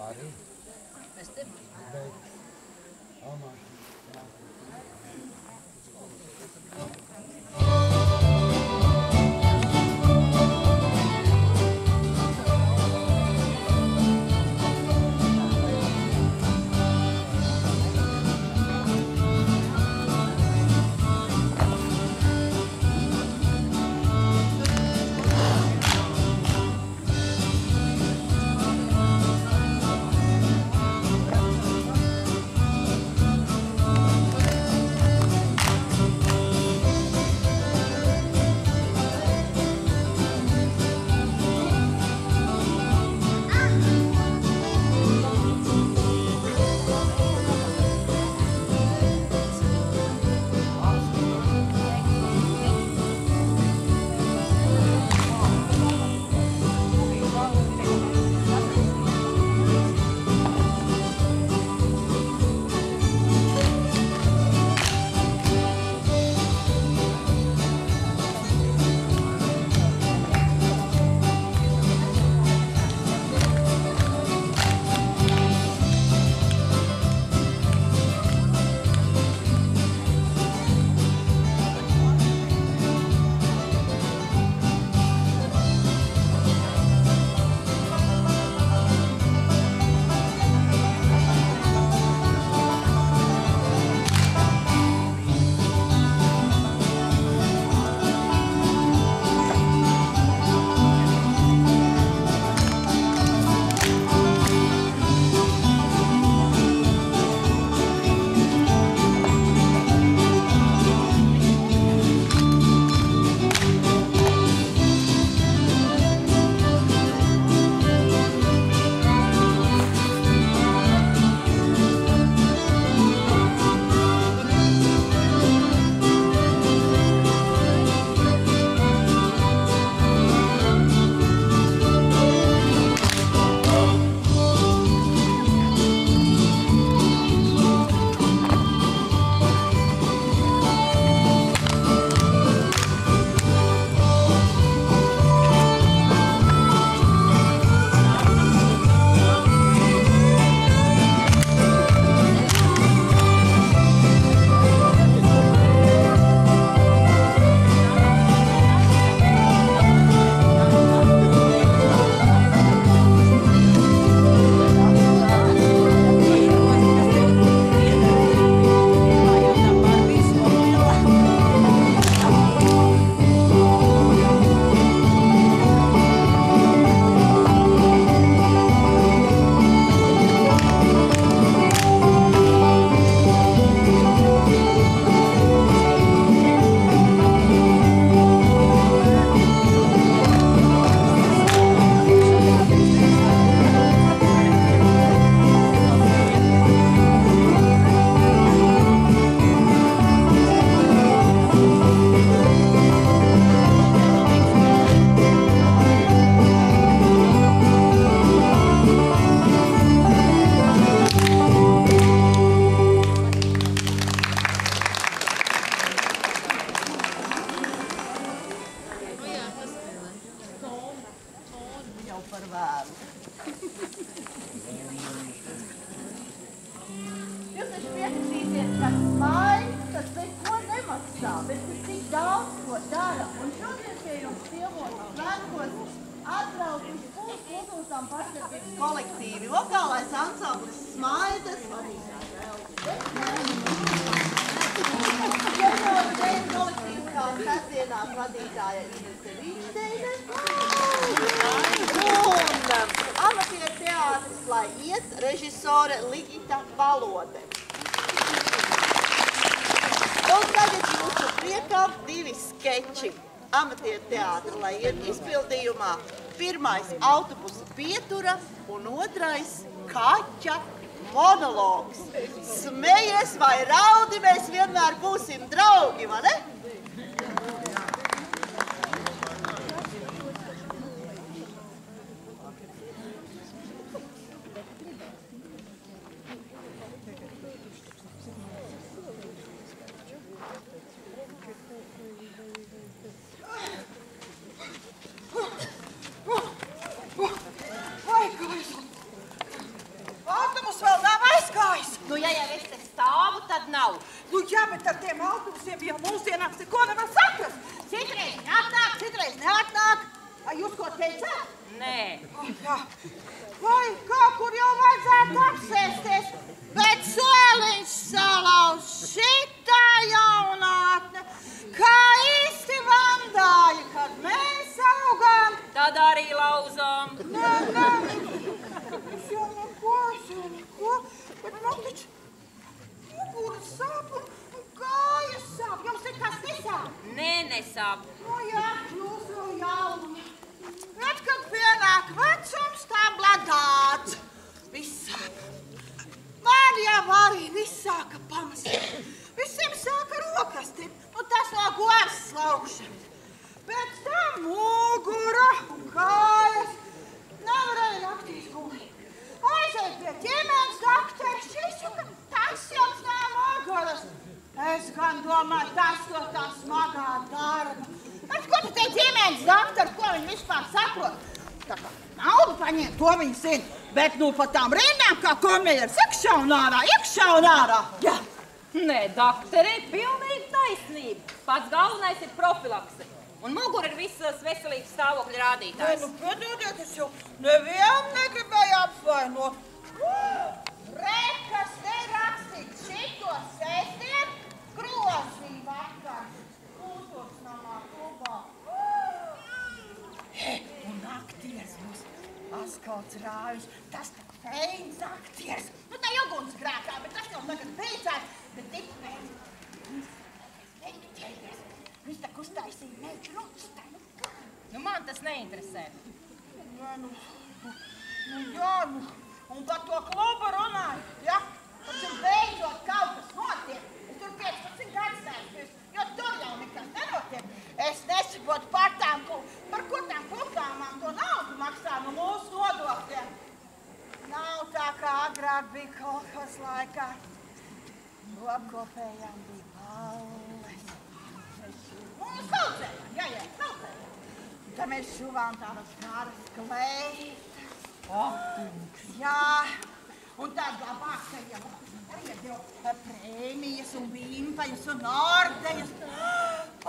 Arī. Bet, Almā, Pirmais autobusa pietura un otrais kaķa monologs. Smejies vai raudi, mēs vienmēr būsim draugi, vai ne? bet ar tiem autobusiem jau mūsdienās neko nevar saprast. Citreiz neatnāk, citreiz neatnāk. Vai jūs ko teicāt? Nē. Jā. Vai kā kur jau vajadzētu apsēsties? Bet soliņš salauz šitā jaunātne, kā īsti vandāji, kad mēs augām. Tad arī lauzām. Nē. Es jau neko. Bet man taču muguras sāp un kājas sāp. Jums nekas nesāp? Nē, nesāp. No jā, jūs vēl jauni. Bet, kad pienāk vecums, tā bladāts. Viss sāp. Man jau arī viss sāka pamazīt. Visiem sāka rokas tip, un tas no govs slaukšanas. Pēc tam mugura un kājas nevarēja naktīs gulēt. Aiziet pie ģimenes doktora, šis ka tas jums nav muguras. Es gan domāju, tas to tā smagā darba. Bet ko tu te ģimenes doktor, ko viņi vispār saprot? Tā kā naudu paņem, to viņi zina. Bet nu pa tām rindām, kā konvejers, iekšā un ārā. Jā. Nē, doktori, pilnīgi taisnība. Pats galvenais ir profilakse. Un mugura ir visas veselības stāvokļa rādītājs. Nu, padodiet, es jau nevienu negribēju apvainot. Re, kas te rakstīts šito sēstiem, grozī vakar. Kultūras namā klubā. Un aktieris būs Askalds Rāvis. Tas tā feins aktieris. Nu, tā ugunsgrēkā, bet tas jau tagad beidzās. Bet tik feins. Viņš tā uztaisīja neķrustanu. Nu, man tas neinteresē. Jā, un par to klubu runāju, ja? Tad tur beidzot kaut kas notiek. Es tur 15 gadus neesmu, jo tur jau nekas nenotiek. Es nesaprotu par ko tām klubāmām to naudu maksā no mūsu nodokļiem. Nav tā, kā agrāk bija kolhos laikā. Apkopējām bija balles. Mēs saucējām, jā, saucējām. Tad mēs šuvām tādas garas kleitas. Jā, un tad labākajiem arī deva prēmijas un vimpaļas un ordeņas.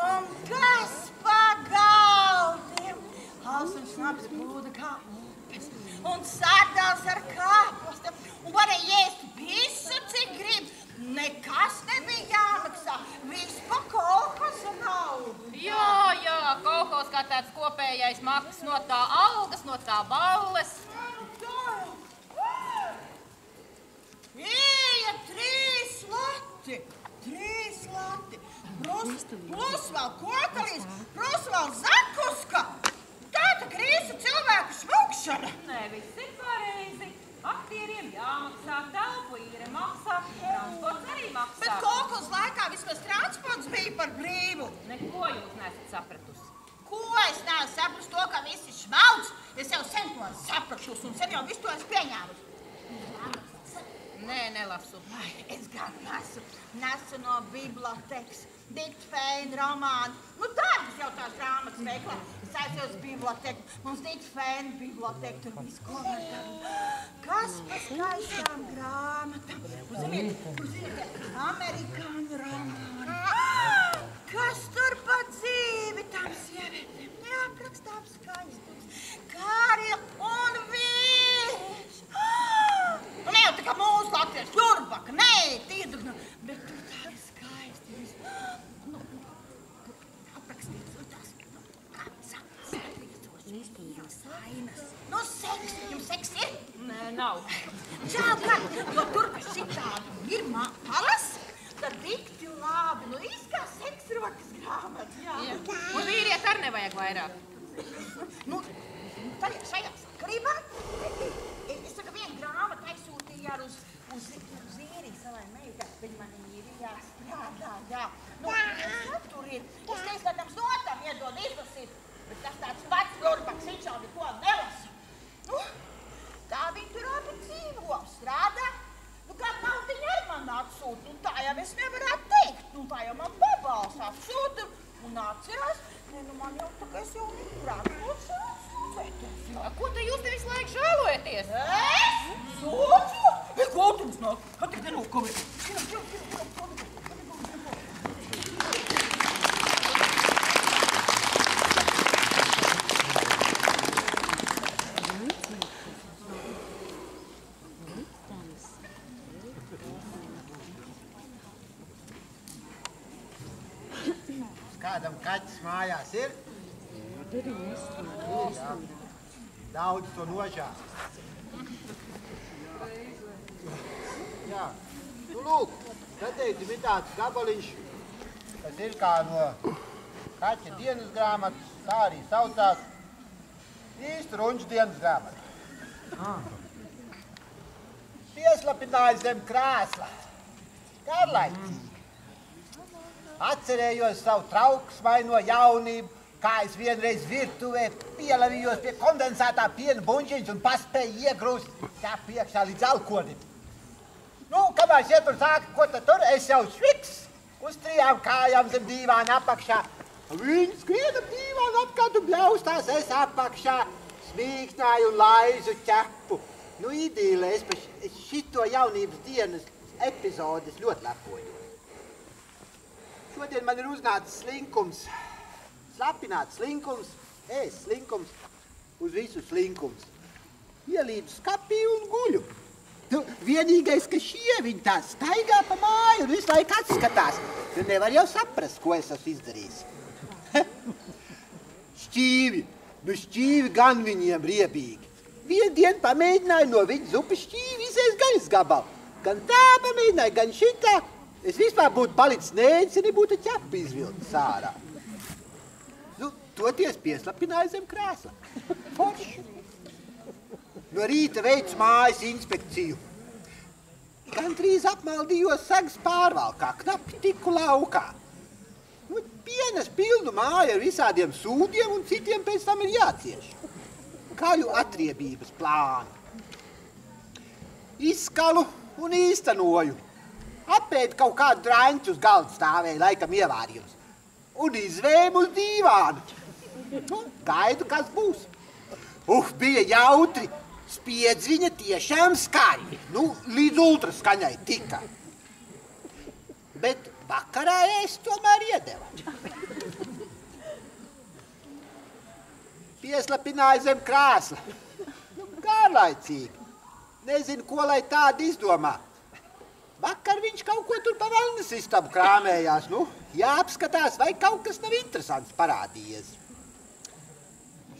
Un kas pa galdiem? Hals un šnaps plūda kā upes. Un sārdās ar kāpostiem. Un varēja ēst visu, cik grib. Nekas nebija jāmaksā. Viss pa kolhosa naudu. Jā, kolhos kā tāds kopējais maksas no tā algas, no tā balles. Ieja 3 lati. Plus vēl kokalīs, plus vēl zakuska. Tāda krīsa cilvēku smukšana. Nē, viss ir pareizi. Aktieriem jāmaksā, telpu īre maksā, transports arī maksā. Bet kolhos laikā vismaz transports bija par brīvu. Neko jūs nesat sapratusi. Ko es neesmu sapratusi to, ka visi šmauc? Es jau sen to sapratusi un sen jau visu to es pieņēmusi. Nē, nelasu. Es gan nesu no bibliotekas. Diktfēna romāni. Nu, tādas jau tās grāmatas veiklā. Es aizjos biblioteku. Mums Diktfēna biblioteka tur visu ko var darīt. Kas pa skaistām grāmatām? Uzziniet, amerikāņu romāni. Kas tur pa dzīvi tām sievietēm? Neaprakstām skaistums. Kāri un vīrieši. Nu, ne jau tā kā mūsu latviešu Jurbaka. Nē, tīdugna. Bet tur tādi skaisti. Nu, seks. Jums seks ir? Nē, nav. Čau, kad, jo tur, ka šitādi ir malas, tad dikti labi. Nu, kā seks rokas grāmatas. Jā. Un vīriet arī nevajag vairāk. Nu, tad šajā sakarībā es tagad vienu grāmatu aizsūtīju ar uz īriju savai meitai. Viņa man īrijā strādā, jā. Nu, tur ir. Es teicu, ka tam notam iedod izlasīt, bet tas tāds pats Jurbaks, viņš jau neko nelasa. Nu, tā viņi tur abi dzīvo, strādā. Nu, kā naudiņa ar man atsūta, nu tā jau es nevarētu teikt. Nu, tā jau man babals atsūta un atcerās. Ne, nu man jau tā, ka es jau neprātu sūdzēties. Ko te jūs te visu laiku žēlojaties? Es? Sūdzu? Ko tu mums nāk? Kā tik nenokavēt? Kādam kaķis mājās ir? Jā. Daudz to nožās. Jā. Nu, lūk, sateiksim, ir tāds gabaliņš, kas ir kā no kaķa dienas grāmatas, tā arī saucās īsti runču dienas grāmata. Pieslapināju zem krēsla. Garlaicīgi. Atcerējos savu trauksmaino jaunību, kā es vienreiz virtuvē pielavījos pie kondensētā piena buņķiņas un paspēju iegrūst ķepu iekšā līdz alkonim. Nu, kamēr es ietur sāku, ko tad tur, es jau šviks uz 3 kājām zem dīvāna apakšā. Viņi skriena dīvāna apkārt un bļaustās, es apakšā smīkstināju un laizu ķepu. Nu, idīlē, es par šito jaunības dienas epizodes ļoti lepoju. Šodien man ir uznācis slinkums, slapināts slinkums, slinkums uz visu slinkums. Ielīdu skapī un guļu. Nu, vienīgais, ka šie tā staigā pa māju un visu laiku atskatās, jo nevar jau saprast, ko es esmu izdarījis. Šķīvi gan viņiem riebīgi. Vienu dienu pamēģināju no viņa zupas šķīvi izēst gaļas gabalu. Gan tā pamēģināju, gan šitā. Es vispār būtu palicis nēģis, ja nebūtu ķepu izvilkts ārā. Nu, toties pieslapināju zem krēsla. Forši. No rīta veicu mājas inspekciju. Gandrīz apmaldījos sagas pārvalkā, knapi tiku laukā. Nu, pienes pilnu māju ar visādiem sūdiem un citiem pēc tam ir jācieš. Kaļu atriebības plānu. Izskalu un īstenoju. Apēd kaut kādu draņķu uz galda stāvēja, laikam ievārījums. Un izvēmu uz dīvānu. Nu, gaidu, kas būs. Bija jautri. Spiedz viņa tiešām skaļi. Nu, līdz ultraskaņai tika. Bet vakarā es tomēr iedeva. Pieslapināju zem krēsla. Nu, garlaicīgi. Nezinu, ko lai tādu izdomā. Vakar viņš kaut ko tur pa vannas istabu krāmējās. Nu, jāapskatās, vai kaut kas nav interesants parādījies.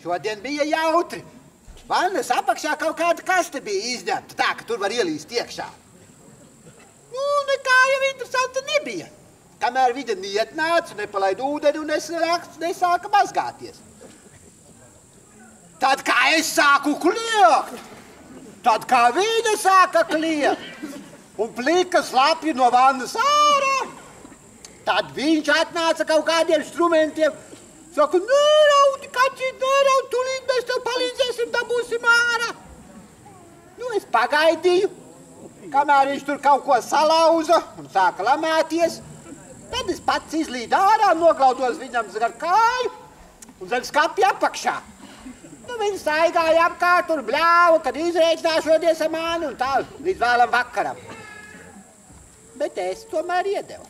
Šodien bija jautri. Vannas apakšā kaut kāda kaste bija izņemta, tā, ka tur var ielīst iekšā. Nu, nekā jau interesanta nebija. Kamēr viņa nietnāca, nepalaid ūdeni un nesāka mazgāties. Tad, kā es sāku kliegt, tad, kā viņa sāka kliegt, un plika slapji no vannas ārā, tad viņš atnāca kaut kādiem instrumentiem, saka, neraudi, kaķīt, neraudi, tūlīt mēs tev palīdzēsim, dabūsim ārā. Nu, es pagaidīju, kamēr viņš tur kaut ko salauza un sāka lamēties, tad es pats izlīdu ārā, noglaudos viņam gar kāju un zem skapja apakšā. Nu, viņi staigāja apkārt un bļāva, kad izreikināšodies ar mani un tā līdz vēlam vakaram. Bet es tomēr iedevu.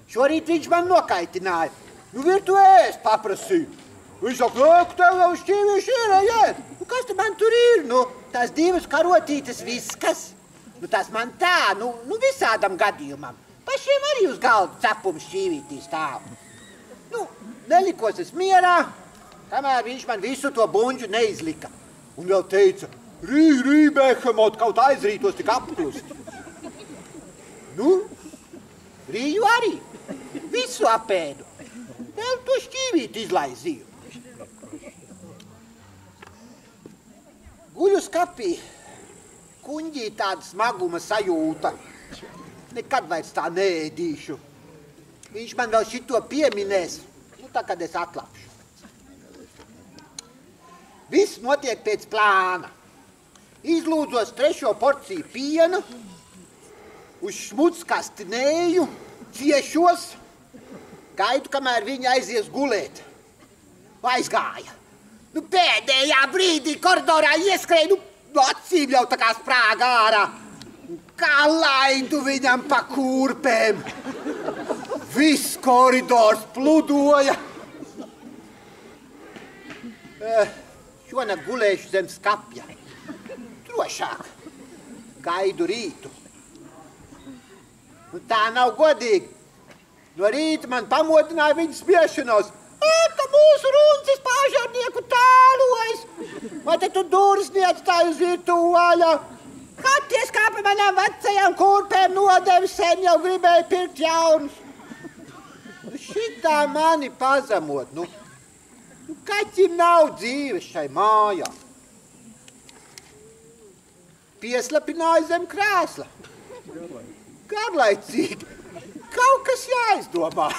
Šorīt viņš man nokaitināja. Nu, virtuvē es paprasīju. Viņš saka, lūk, tev jau šķīvīši ir, jāiet. Nu, kas te man tur ir? Nu, tās 2 karotītes viskas. Nu, tas man tā, nu visādam gadījumam. Pašiem arī uz galda cepuma šķīvītī stāv. Nu, nelikos es mierā, kamēr viņš man visu to buņģu neizlika. Un vēl teica, rī, Behemot, kaut aizrītos tik apklust. Nu, rīju arī. Visu apēdu. Vēl to šķīvīti izlaizīju. Guļu skapī. Kuņģī tāda smaguma sajūta. Nekad vairs tā neēdīšu. Viņš man vēl šito pieminēs, nu tā, kad es atlapšu. Viss notiek pēc plāna. Izlūdzos 3. porciju piena, uz šmutskasti neju, ciešos, gaidu, kamēr viņa aizies gulēt. Aizgāja. Nu, pēdējā brīdī koridorā ieskrēja, nu acīm jau tā kā sprāga ārā. Kā laidu viņam pa kūrpēm. Viss koridors pludoja. Šonakt gulēšu zem skapja. Drošāk. Gaidu rītu. Nu, tā nav godīgi. No rīta man pamodināja viņa spiešanos. Ka mūsu runcis pažarnieku tēlojas. Vai te tu dūris niec tā uz virtuvu vaļā? Katies kā pa manām vecajām kurpēm nodevis sen jau gribēja pirkt jaunus. Šitā mani pazemot, nu kaķim nav dzīves šai mājā. Pieslapināja zem krēsla. Garlaicīgi. Kaut kas jāizdomā.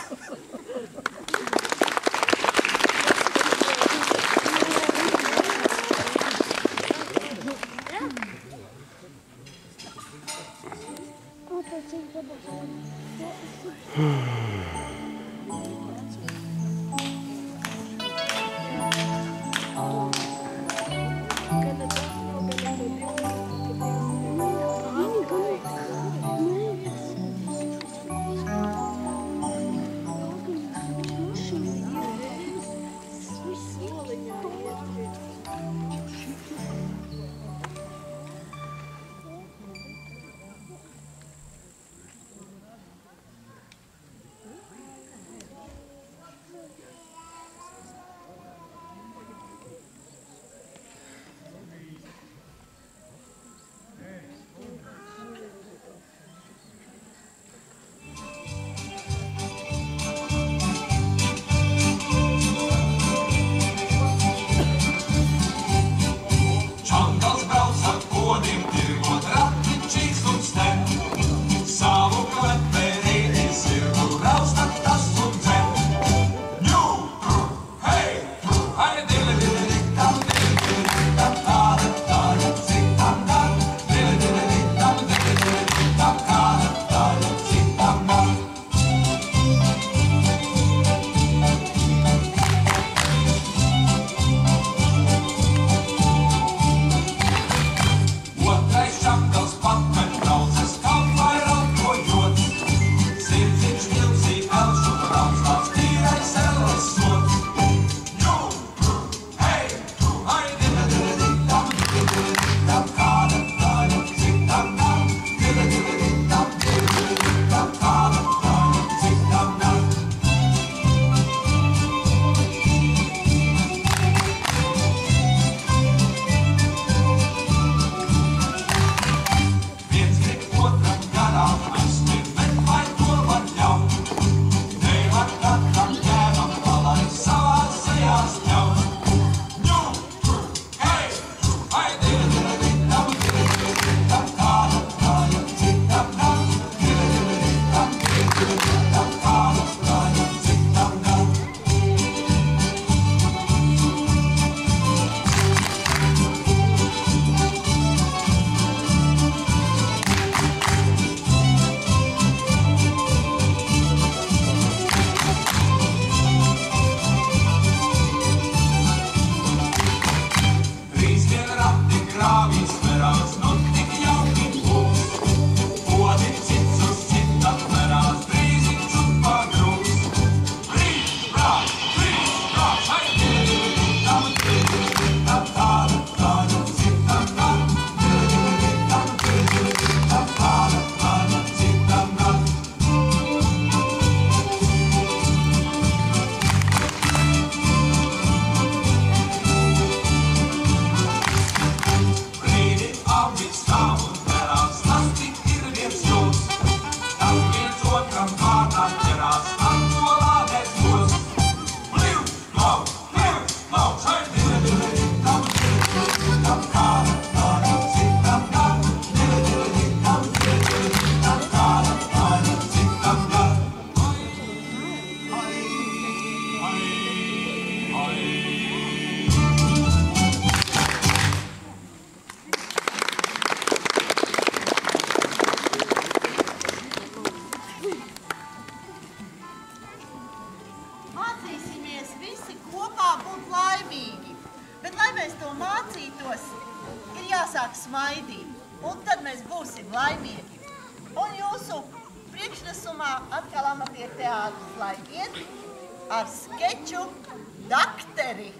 jāsāk smaidīt, un tad mēs būsim laimīgi. Un jūsu priekšnesumā atkal amatieru teātris, lai iet ar skeču Dakteri.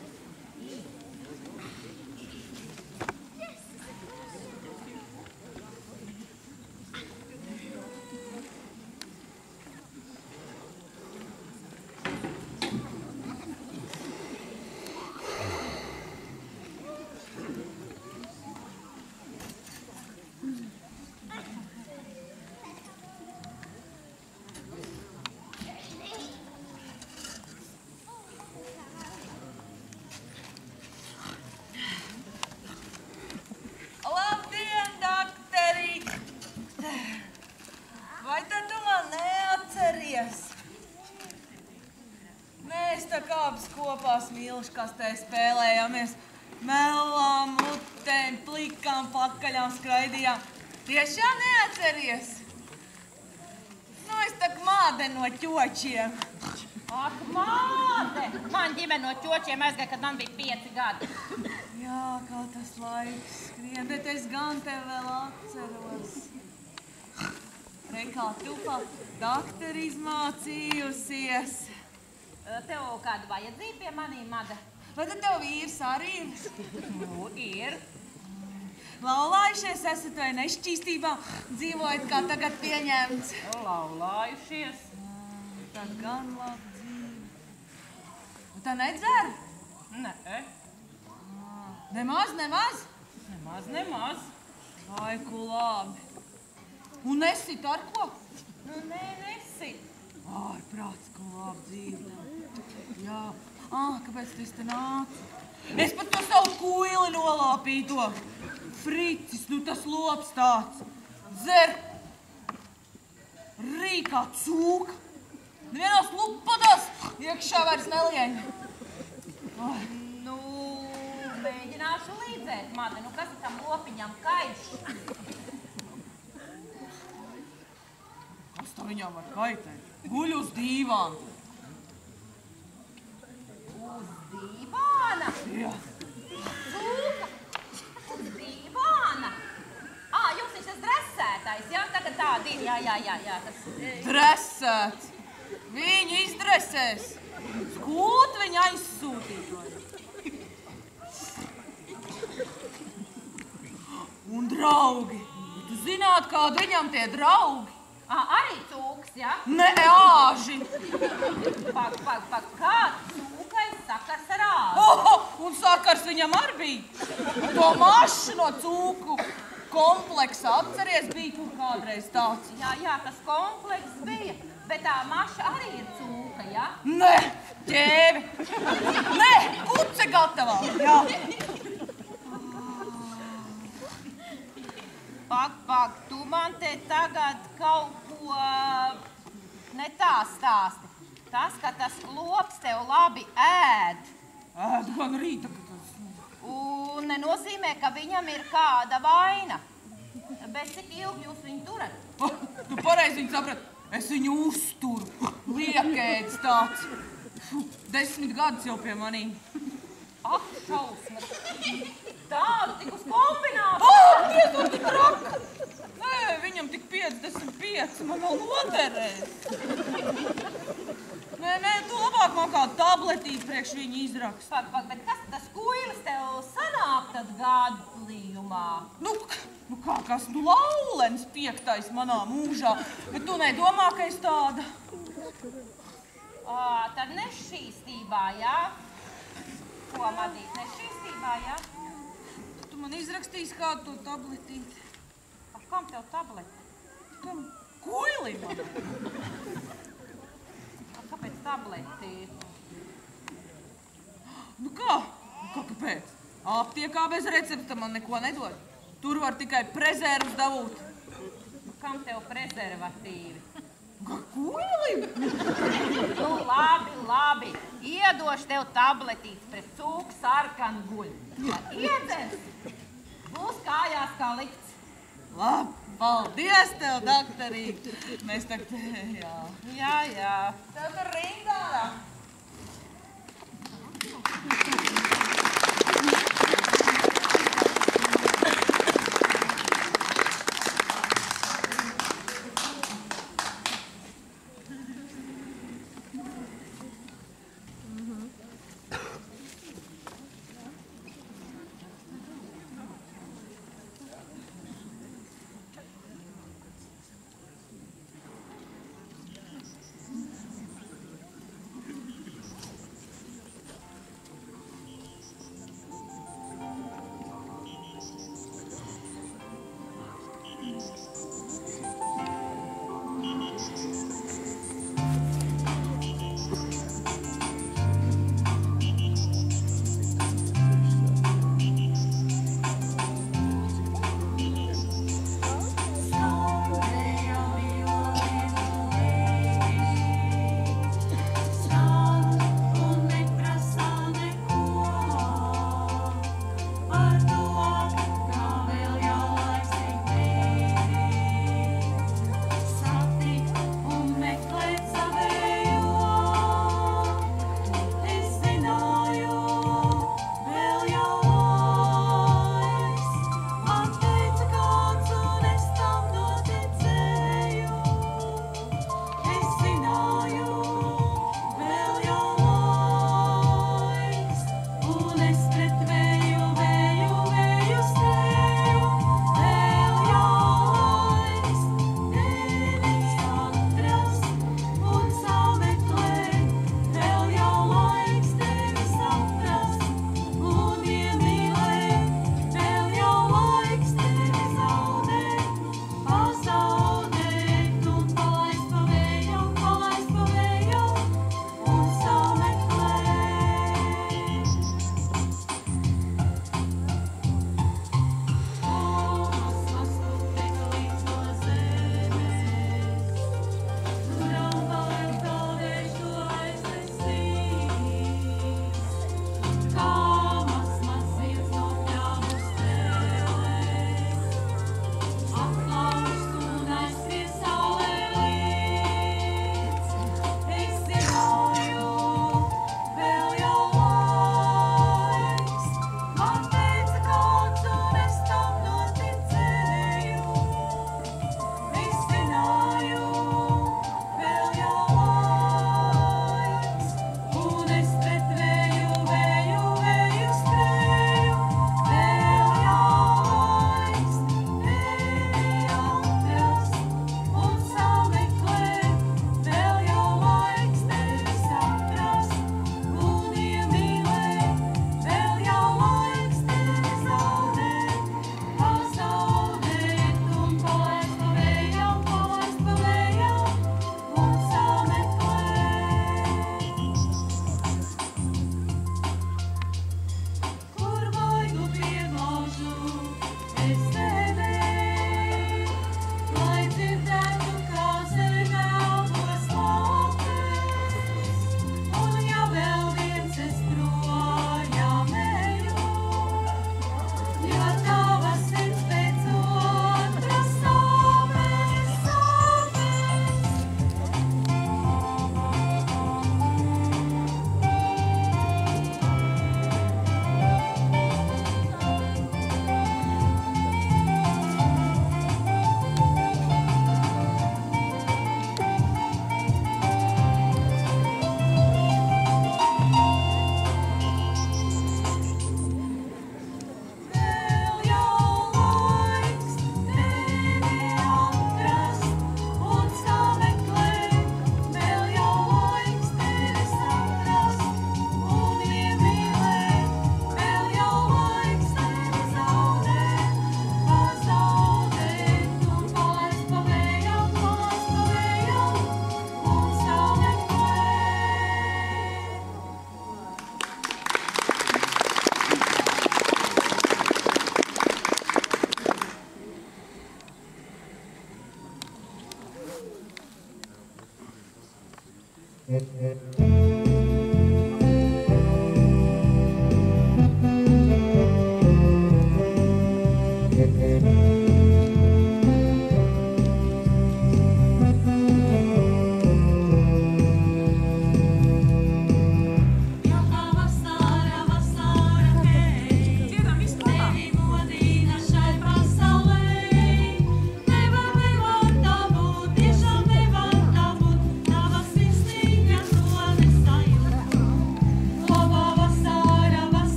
smilškastē spēlējāmies. Melām, mutēm, plikām, pakaļām skraidījām. Tiešām neatceries? Nu, es tak māde no ķočiem. Ak, māte! Man ģimene no ķočiem aizgāja, kad man bija 5 gadi. Jā, kā tas laiks skrien, bet es gan tev vēl atceros. Rekā, tu pa dakteri izmācījusies. Tev kādu vajadzību pie manīm, Mada? Vai tad tev vīrs arī ir? Nu, ir. Laulājušies esat vai nešķīstībā? Dzīvojat kā tagad pieņemts? Laulājušies. Tad gan labi dzīve. Un tā nedzer? Nē. Nemaz? Nemaz. Vai, ku labi. Un nesit ar ko? Nu, nē, nesit. Ārprāts, ku labi dzīve. Jā. Kāpēc tu te nāci? Es pat to savu kuili nolāpīto. Fricis, nu tas lops tāds. Dzer. Rīkā cūka. Nevienās lupadās iekšā vairs nelieņ. Nu, mēģināšu līdzēt, Mada. Nu, kas tam lopiņam kaiš? Kas tā viņām var kaitēt? Guļ uz dīvāna. Uz dīvāna? Jā. Cūka? Uz dīvāna? Jums viņš tas dresētais, jā? Tagad tādi ir, jā. Dresēts. Viņu izdresēs. Skūt viņa aizsūtīt. Un draugi. Tu zināt, kādi viņam tie draugi? Arī cūks, jā? Ne, āži. Pak, kā cūkai sakars ar āži? Un sakars viņam arī bija. To mašu no cūku kompleksa atceries, bija kur kādreiz tāds. Jā, tas komplekss bija, bet tā maša arī ir cūka, jā? Ne, ķēvi. Ne, kuce gatavā. Jā. Pak, tu man te tagad kaut ko ne tā stāsti. Tas, ka tas lops tev labi ēd. Ēd gan rīta, ka tas... Un nenozīmē, ka viņam ir kāda vaina. Bet cik ilgi jūs viņu turat? Tu pareizi viņu saprat. Es viņu uzturu. Liekēdz tāds. 10 gadus jau pie manīm. Ak, šausmas. Tādu tik uz kombināciju. Diezgan tik raka. Nē, viņam tik 55, man vēl noderēs. Nē, tu labāk man kādu tabletīt priekš viņu izrakst. Pak, bet kas tas kuilis tev sanāk tad gadījumā? Nu kā, kas tu laulens 5. manā mūžā, bet tu nedomā, ka es tāda? Tad nešķīstībā, jā? Ko, Madīt, nešķīstībā, jā? Tu man izrakstīsi kādu to tabletīt. Kam tev tableti? Tam kuilim man. Kāpēc tableti? Nu kā? Kāpēc? Aptiekā bez recepta man neko nedod. Tur var tikai prezervus dabūt. Kam tev prezervatīvi? Kuilim? Nu, labi. Iedošu tev tabletītes pret cūku sarkanu guļu. Iedzers. Būs kājās kā likts. Labi, paldies tev, doktorī. Mēs tagad, jā. Jā. Tev tur rindā.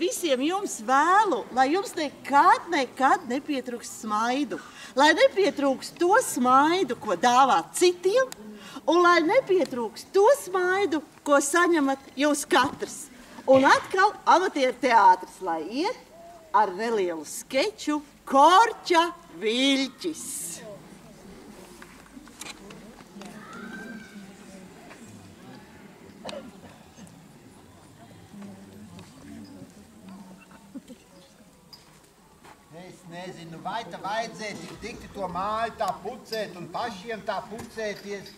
Visiem jums vēlu, lai jums nekad nepietrūks smaidu, lai nepietrūks to smaidu, ko dāvāt citiem, un lai nepietrūks to smaidu, ko saņemat jūs katrs. Un atkal amatieru teātris, lai iet ar nelielu skeču Korča Viļķis. Nezinu, vai tā vajadzēja tik dikti to māju tā pucēt un pašiem tā pucēties.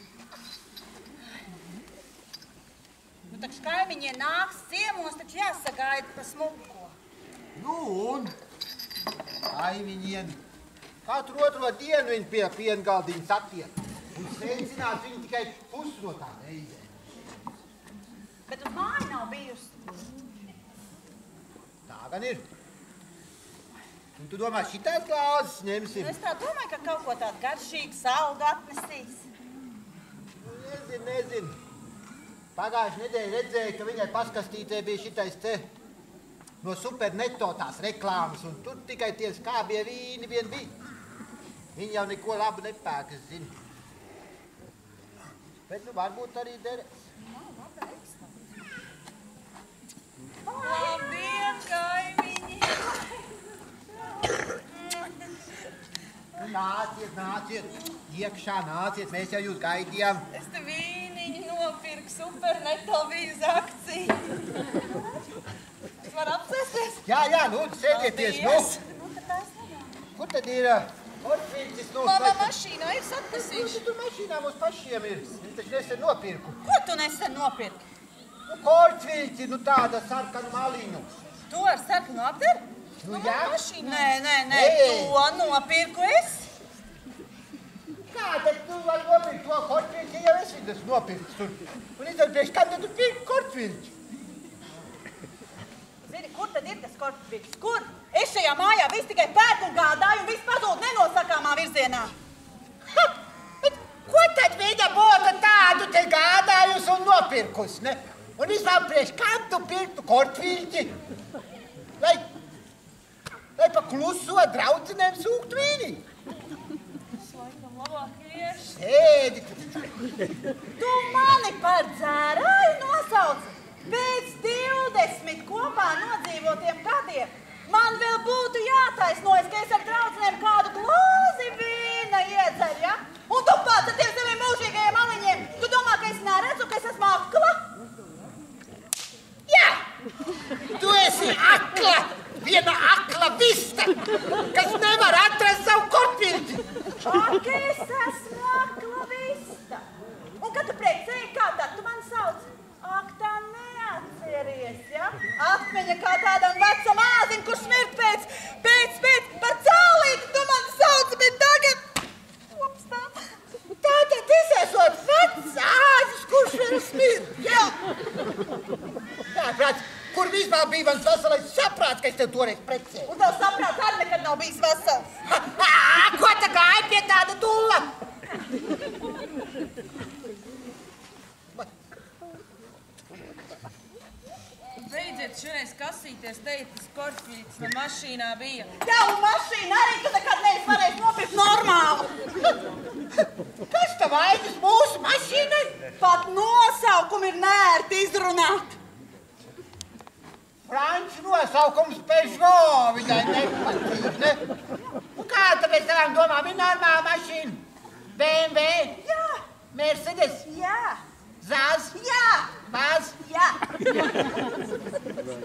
Nu, taču kaimiņie nāks ciemos, taču jāsagaida pa smuko. Nu, un kaimiņiem katru otro dienu viņi pie piengaldiņas attiek. Un sveicināt viņi tikai pusi no tā reizē. Bet uz māju nav bijusi. Tā gan ir. Un tu domā, šitās glāzes ņemsim? Es tā domāju, ka kaut ko tādu garšīgu saldu atnesīs. Nezinu. Pagājuši nedēļu redzēju, ka viņai paskastītē bija šitais te no Superneto tās reklāmas, un tur tikai tie skābie vīni vien bija. Viņi jau neko labu nepērk, es zinu. Bet nu varbūt arī derēs. Labdien, kaimiņi! Nāciet, iekšā nāciet, mēs jau jūs gaidījām. Es te vīniņu nopirku Superneto vīzu akciju. Es varu apsēsties? Jā, lūdzu, sēdieties, nu. Nu, tad tās nedod. Kur tad ir portfīļis? Mamma mašīnā ir atnesīši. Tu mašīnā mums pašiem ir. Es taču nesen nopirku. Ko tu nesen nopirki? Nu, portfīļi, nu tāda sarkanu maliņu. Tu ar sarkanu apderu? Nu, jā. Nē, to nopirku es. Kā tad tu vari nopirkt to kortviļķi, ja esi tas nopirkts tur? Un izdarbies, kā tad tu pirki kortviļķi? Zini, kur tad ir tas kortviļķis? Kur? Es šajā mājā visu tikai pērku un gādāju un viss pazūd nenosakāmā virzienā. Ha! Bet ko tad viņa būtu tādu te gādājus un nopirkus, ne? Un vispār priekš, kam tu pirktu kortviļķi? Lai pa kluso draudzenēm sūkt vīni? Sēdi tu. Tu mani par dzērāju nosauc. Pēc 20 kopā nodzīvotiem gadiem man vēl būtu jātaisnojas, ka es ar draudzenēm kādu glāzi vīna iedzeru, ja? Un tu pats ar tiem saviem mūžīgajiem aliņiem, tu domā, ka es neredzu, ka es esmu akla? Jā! Tu esi akla! Viena akla vista, kas nevar atrast savu kortviļķi. Ak, es esmu akla vista. Un kad tu priecēji, kā tad tu mani sauc? Ak, tā neatceries, ja? Atmiņa kā tādam vecam āzim, kurš smird pēc par cālīti, tu mani sauc, bet tagad... Tātad es esot vecs āzis, kurš vēl smird, jā? Jā, prāts, kur vispār bija mans veselais saprāts, ka es tev toreiz precēju? Un tev saprāts arī nekad nav bijis vesels. Ko tā gāja pie tāda dulla? Beidziet šoreiz kasīties, teicis, kortviļķis man mašīnā bija. Tavu mašīnu arī tu nekad neesi varējis nopirkt normāli. Kas tā vainas mūsu mašīnai? Pat nosaukumu ir neērti izrunāt. Franču nosaukums Peugeot viņai nepatīk, ne? Un kā tāpēc tavām domām ir normāla mašīna? BMW? Jā. Mercedes? Jā. Zaz? Jā. Maz? Jā.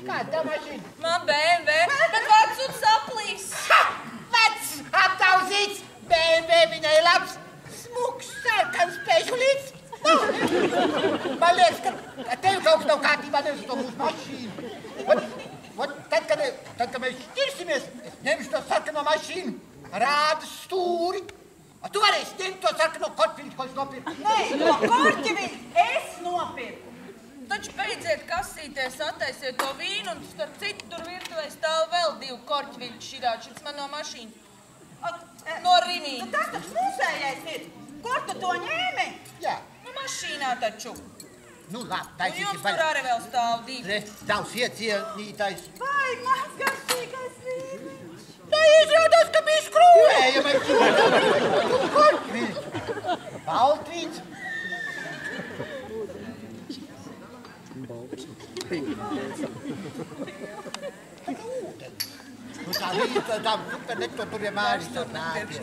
Kā tā mašīna? Man BMW, bet vecs un saplīs. Ha! Vecs, aptauzīts, BMW viņai labs, smuks, sarkans Peugeolīts. Man liekas, ka tev kaut kas nav kārtībā, nevis to mūsu mašīnu. Tad, kad mēs šķirsimies, es ņemšu to sarkano mašīnu, rādu stūri. Tu varēsi ņemt to sarkano kortviļķi, ko es nopirku. Nē, to korķiviļķi es nopirku. Taču beidziet kasīties, attaisiet to vīnu un starp citu tur virtuvē stāv vēl 2 korķviļķi šitāt. Šis man no mašīnas. No Rivīna. Tas taču mūsējais ir. Kur tu to ņēmi? Jā. Nu, mašīnā taču. Nu, labi, Un taisīsim jums tur arī vēl stāv 2. Re, tavs iecienītais. Vai mans garšīgais vīniņš? Tā izrādās, ka bija skrūvējama. Tu kortviļķi. Baltvīts. Nu, tā līdz tādām super nekto tur vienmēr ir tā nākie.